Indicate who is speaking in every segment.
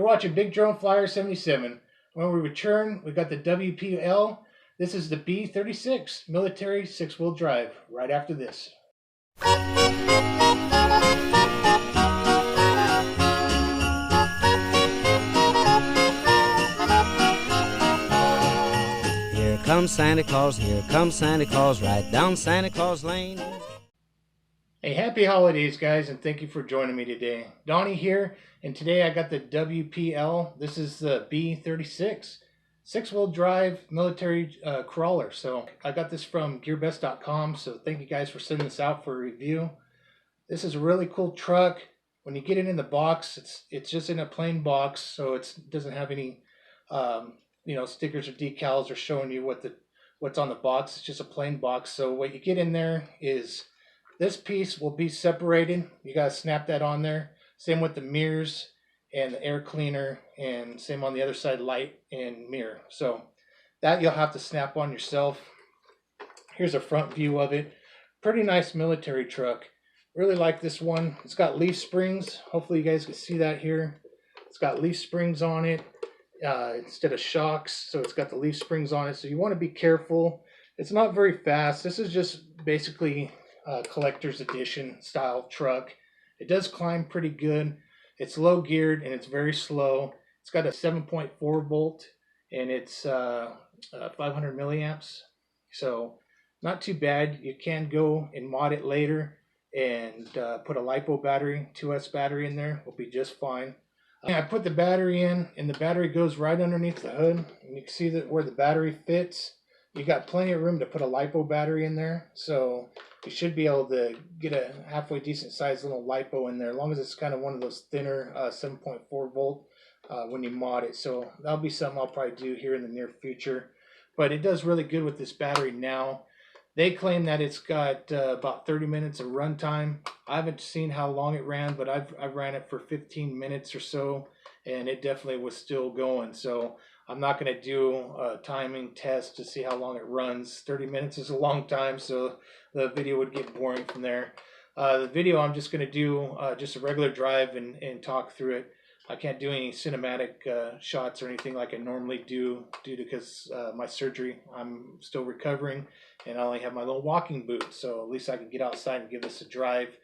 Speaker 1: watching Big Drone Flyer 77. When we return, we got the WPL. This is the B36 military 6-wheel drive. Right after this.
Speaker 2: Here comes Santa Claus, right down Santa Claus Lane.
Speaker 1: Hey, happy holidays, guys, and thank you for joining me today. Donnie here, and today I got the WPL. This is the B36 6-wheel drive military crawler. So I got this from gearbest.com, so thank you guys for sending this out for a review. This is a really cool truck. When you get it in the box, it's just in a plain box, so it doesn't have any stickers or decals or showing you what's on the box. It's just a plain box. So what you get in there is this piece will be separated. You gotta snap that on there. Same with the mirrors and the air cleaner, and same on the other side, light and mirror. So that you'll have to snap on yourself. Here's a front view of it. Pretty nice military truck. Really like this one. It's got leaf springs. Hopefully you guys can see that here. It's got leaf springs on it instead of shocks. So it's got the leaf springs on it. So you want to be careful. It's not very fast. This is just basically collector's edition style truck. It does climb pretty good. It's low geared and it's very slow. It's got a 7.4 volt and it's 500 milliamps. So not too bad. You can go and mod it later and put a Lipo battery, 2S battery in there. Will be just fine. I put the battery in, and the battery goes right underneath the hood. And you can see that where the battery fits. You got plenty of room to put a Lipo battery in there, so you should be able to get a halfway decent sized little Lipo in there, as long as it's kind of one of those thinner 7.4 volt when you mod it. So that'll be something I'll probably do here in the near future. But it does really good with this battery now. They claim that it's got about 30 minutes of run time. I haven't seen how long it ran, but I've ran it for 15 minutes or so, and it definitely was still going. So I'm not going to do a timing test to see how long it runs. 30 minutes is a long time, so the video would get boring from there. The video, I'm just going to do just a regular drive and talk through it. I can't do any cinematic shots or anything like I normally do due to because my surgery. I'm still recovering, and I only have my little walking boot, so at least I can get outside and give this a drive.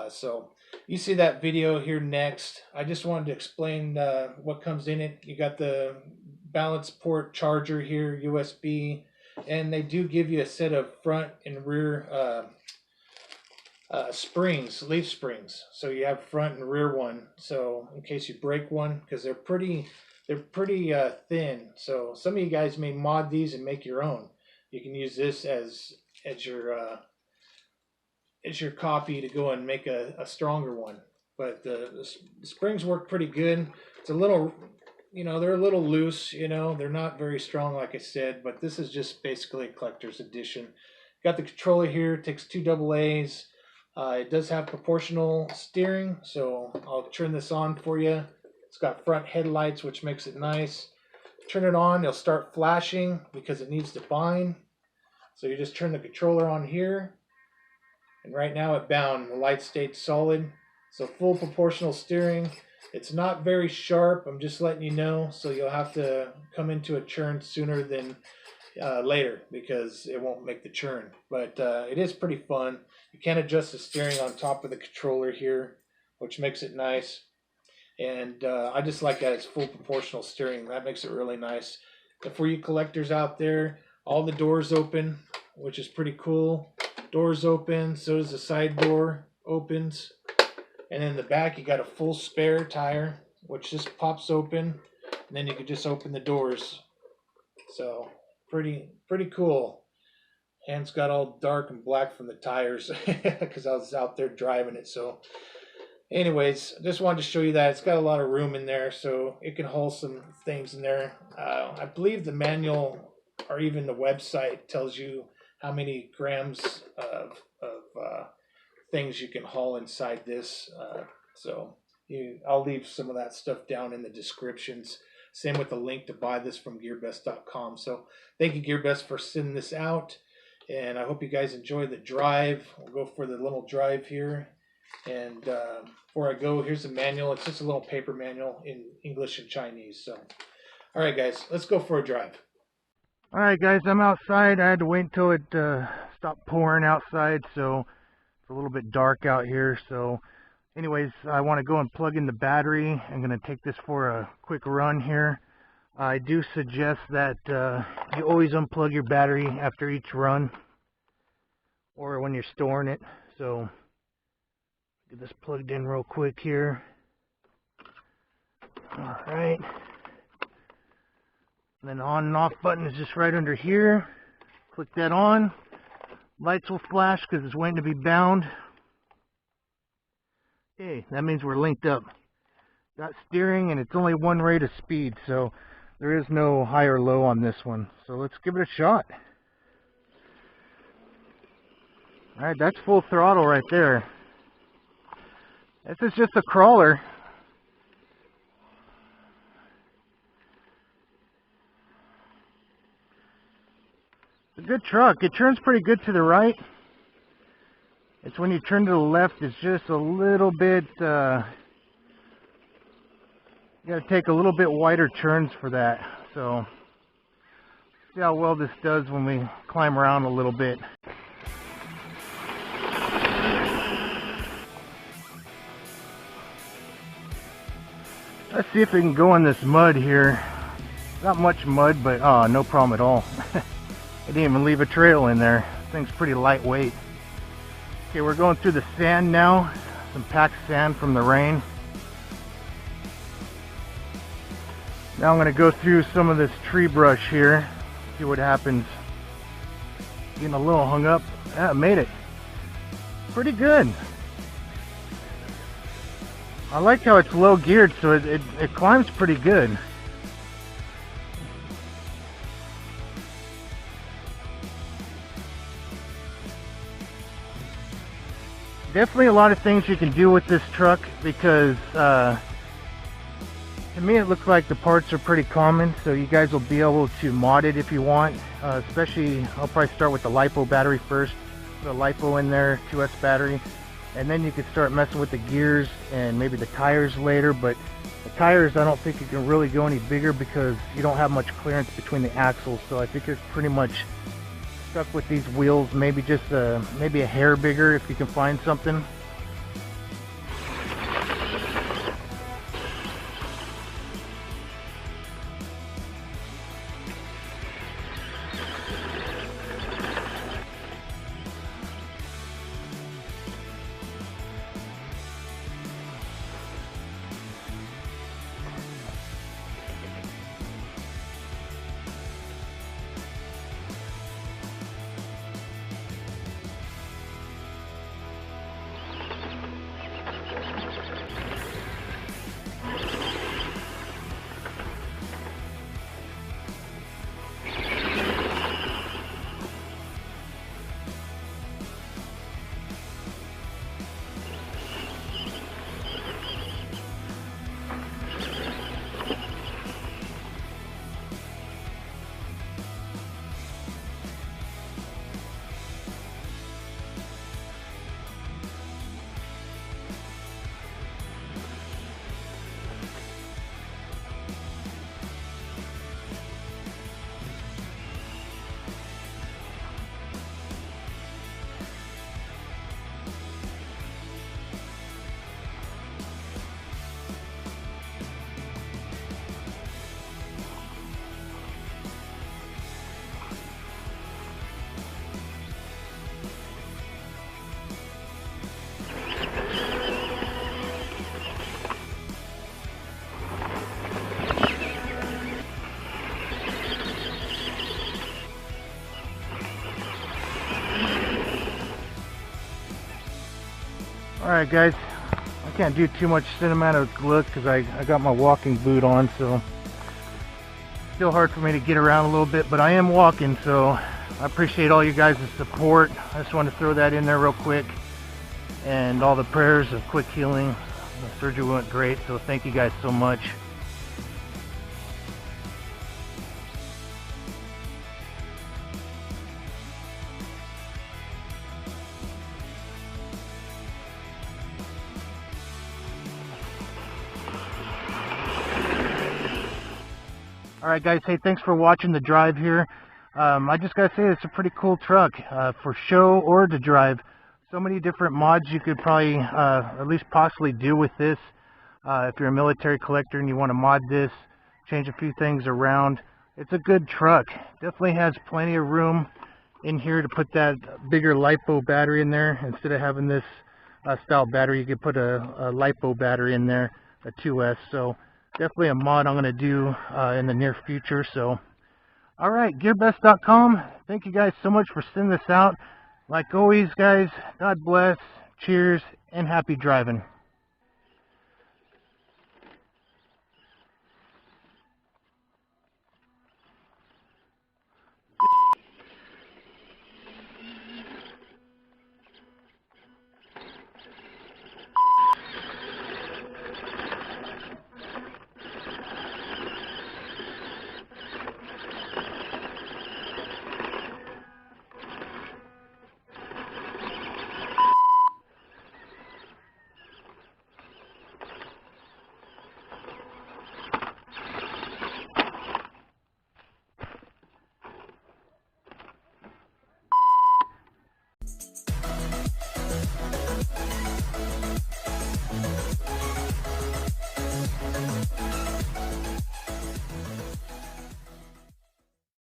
Speaker 1: So you see that video here next. I just wanted to explain what comes in it. You got the balance port charger here, USB, and they do give you a set of front and rear springs, leaf springs. So you have front and rear one. So in case you break one, because they're pretty thin. So some of you guys may mod these and make your own. You can use this as your copy to go and make a stronger one. But the springs work pretty good. It's a little, they're a little loose. They're not very strong, like I said. But this is just basically a collector's edition. Got the controller here. It takes 2 AA's. It does have proportional steering, so I'll turn this on for you. It's got front headlights, which makes it nice. Turn it on, it'll start flashing because it needs to bind. So you just turn the controller on here, and right now it bound. The light stayed solid. So full proportional steering. It's not very sharp, I'm just letting you know, so you'll have to come into a churn sooner than later because it won't make the churn. But it is pretty fun. You can adjust the steering on top of the controller here, which makes it nice. And I just like that it's full proportional steering. That makes it really nice. And for you collectors out there, all the doors open, which is pretty cool. Doors open, so does the side door opens. And in the back, you got a full spare tire, which just pops open. And then you can just open the doors. So pretty cool. Hands got all dark and black from the tires because I was out there driving it. So anyways, I just wanted to show you that it's got a lot of room in there, so it can hold some things in there. I believe the manual or even the website tells you how many grams of things you can haul inside this. I'll leave some of that stuff down in the descriptions. Same with the link to buy this from gearbest.com. So thank you, GearBest, for sending this out. And I hope you guys enjoy the drive. We'll go for the little drive here. And before I go, here's the manual. It's just a little paper manual in English and Chinese. So, all right, guys, let's go for a drive. All right, guys, I'm outside. I had to wait until it stopped pouring outside, so it's a little bit dark out here. So anyways, I want to go and plug in the battery. I'm going to take this for a quick run here. I do suggest that you always unplug your battery after each run or when you're storing it. So get this plugged in real quick here. All right. And then the on and off button is just right under here. Click that on. Lights will flash because it's waiting to be bound. Okay, that means we're linked up. Got steering, and it's only one rate of speed, so there is no high or low on this one. So let's give it a shot. Alright, that's full throttle right there. This is just a crawler. It's a good truck. It turns pretty good to the right. It's when you turn to the left, it's just a little bit, you gotta take a little bit wider turns for that. So, see how well this does when we climb around a little bit. Let's see if we can go in this mud here. Not much mud, but no problem at all. I didn't even leave a trail in there. This thing's pretty lightweight. Okay, we're going through the sand now. Some packed sand from the rain. Now I'm going to go through some of this tree brush here. See what happens. Getting a little hung up. Yeah, I made it. Pretty good. I like how it's low geared, so it climbs pretty good. Definitely a lot of things you can do with this truck because to me it looks like the parts are pretty common, so you guys will be able to mod it if you want. Especially, I'll probably start with the Lipo battery first. Put a Lipo in there, 2S battery, and then you could start messing with the gears and maybe the tires later. But the tires, I don't think you can really go any bigger because you don't have much clearance between the axles. So I think it's pretty much stuck with these wheels, maybe just maybe a hair bigger if you can find something. Alright guys, I can't do too much cinematic look because I got my walking boot on, so still hard for me to get around a little bit, but I am walking, so I appreciate all you guys' support. I just want to throw that in there real quick, and all the prayers of quick healing. The surgery went great, so thank you guys so much. Alright guys, hey, thanks for watching the drive here. I just gotta say, it's a pretty cool truck for show or to drive. So many different mods you could probably at least possibly do with this. If you're a military collector and you want to mod this, change a few things around. It's a good truck. Definitely has plenty of room in here to put that bigger Lipo battery in there. Instead of having this style battery, you could put a Lipo battery in there, a 2S. So definitely a mod I'm going to do in the near future. So alright, gearbest.com. Thank you guys so much for sending this out. Like always guys, God bless, cheers, and happy driving.